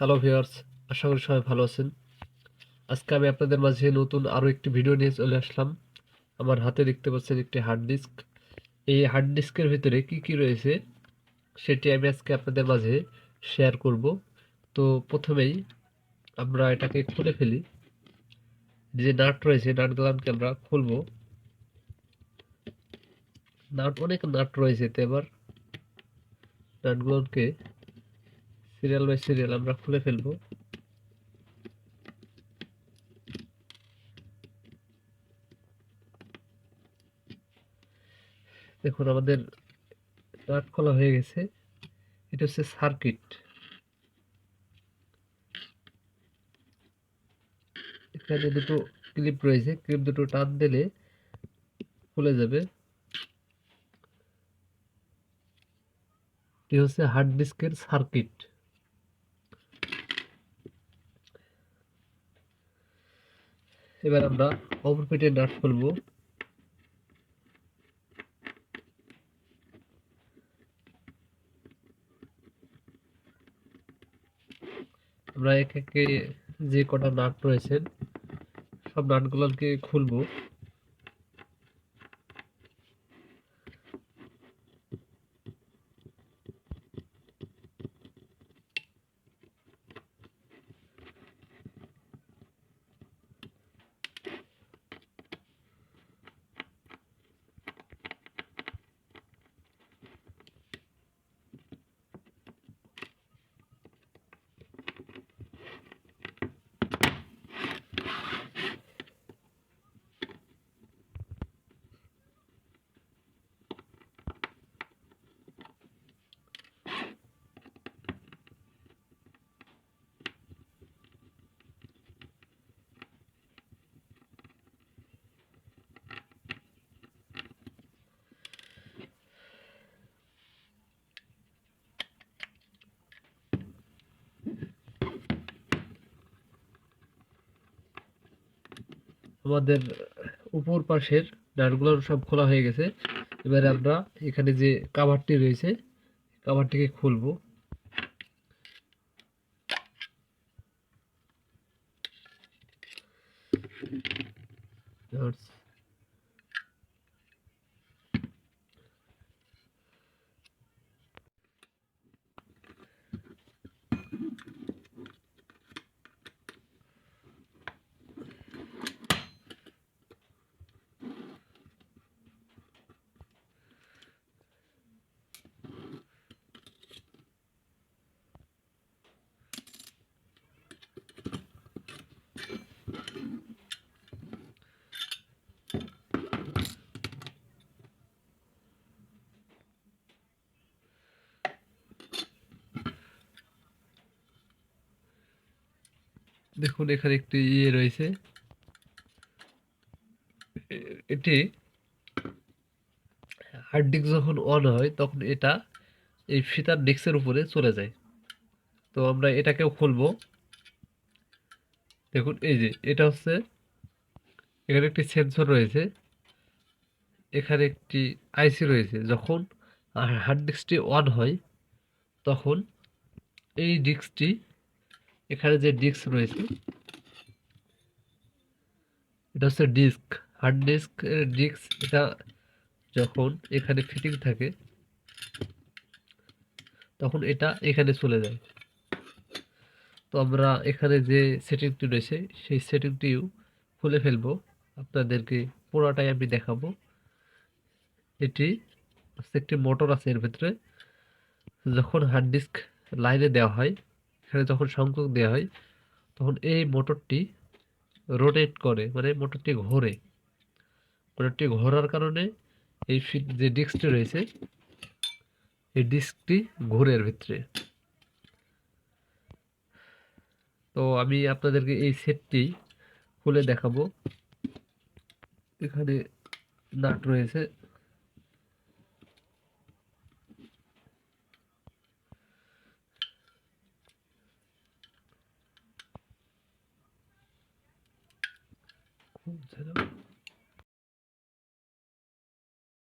Hello viewers, আশা করি সবাই ভালো আছেন। আজকে আমি আপনাদের মাঝে নতুন আরো একটি ভিডিও নিয়ে চলে আসলাম। আমার হাতে দেখতে পাচ্ছেন একটি হার্ড ডিস্ক। এই হার্ড ডিস্কের ভিতরে কি কি রয়েছে সেটি আমি আজকে আপনাদের মাঝে শেয়ার করব। তো প্রথমেই আমরা এটাকে খুলে ফেলি। যে নাট রয়েছে নাটগুলোকে আমরা খুলবো। অনেক নাট রয়েছে, তো এবার নাটগুলোকে সিরিয়াল বাই সিরিয়াল আমরা খুলে ফেলবো। দেখুন আমাদের নাট খোলা হয়ে গেছে। এটা হচ্ছে সার্কিট। এখানে দুটো ক্লিপ রয়েছে, ক্লিপ দুটো টান দিলে খুলে যাবে। এটি হচ্ছে হার্ড ডিস্কের সার্কিট। এবার আমরা অপর পেটের নাট খুলবো। আমরা এক একে যে কটা নাট রয়েছে সব নাটগুলোকে খুলবো। আমাদের উপর পাশের নাটগুলো সব খোলা হয়ে গেছে। এবারে আমরা এখানে যে কাভারটি রয়েছে কাভারটিকে খুলবো। দেখুন এখানে একটি রয়েছে। এটি হার্ড ডিস্ক যখন অন হয় তখন এটা এই ফিতার ডিস্কের উপরে চলে যায়। তো আমরা এটাকেও খুলবো। দেখুন এই যে এটা হচ্ছে, এখানে একটি সেন্সর রয়েছে, এখানে একটি আইসি রয়েছে। যখন হার্ড ডিস্কটি অন হয় তখন এই ডিস্কটি, এখানে যে ডিস্ক রয়েছে এটা হচ্ছে ডিস্ক, হার্ড ডিস্ক ডিস্ক। এটা যখন এখানে ফিটিং থাকে তখন এটা এখানে চলে যায়। তো আমরা এখানে যে সেটিংটি রয়েছে সেই সেটিংটিও খুলে ফেলবো। আপনাদেরকে পুরোটাই আমি দেখাবো। এটি হচ্ছে একটি মোটর আছে এর ভিতরে। যখন হার্ড ডিস্ক লাইনে দেওয়া হয়, এখানে যখন সংযোগ দেওয়া হয় তখন এই মোটরটি রোটেট করে, মানে মোটরটি ঘোরে। মোটরটি ঘোরার কারণে এই যে ডিস্কটি রয়েছে এই ডিস্কটি ঘোরে এর ভিতরে। তো আমি আপনাদেরকে এই সেটটি খুলে দেখাবো। এখানে নাট রয়েছে। খুলছে না।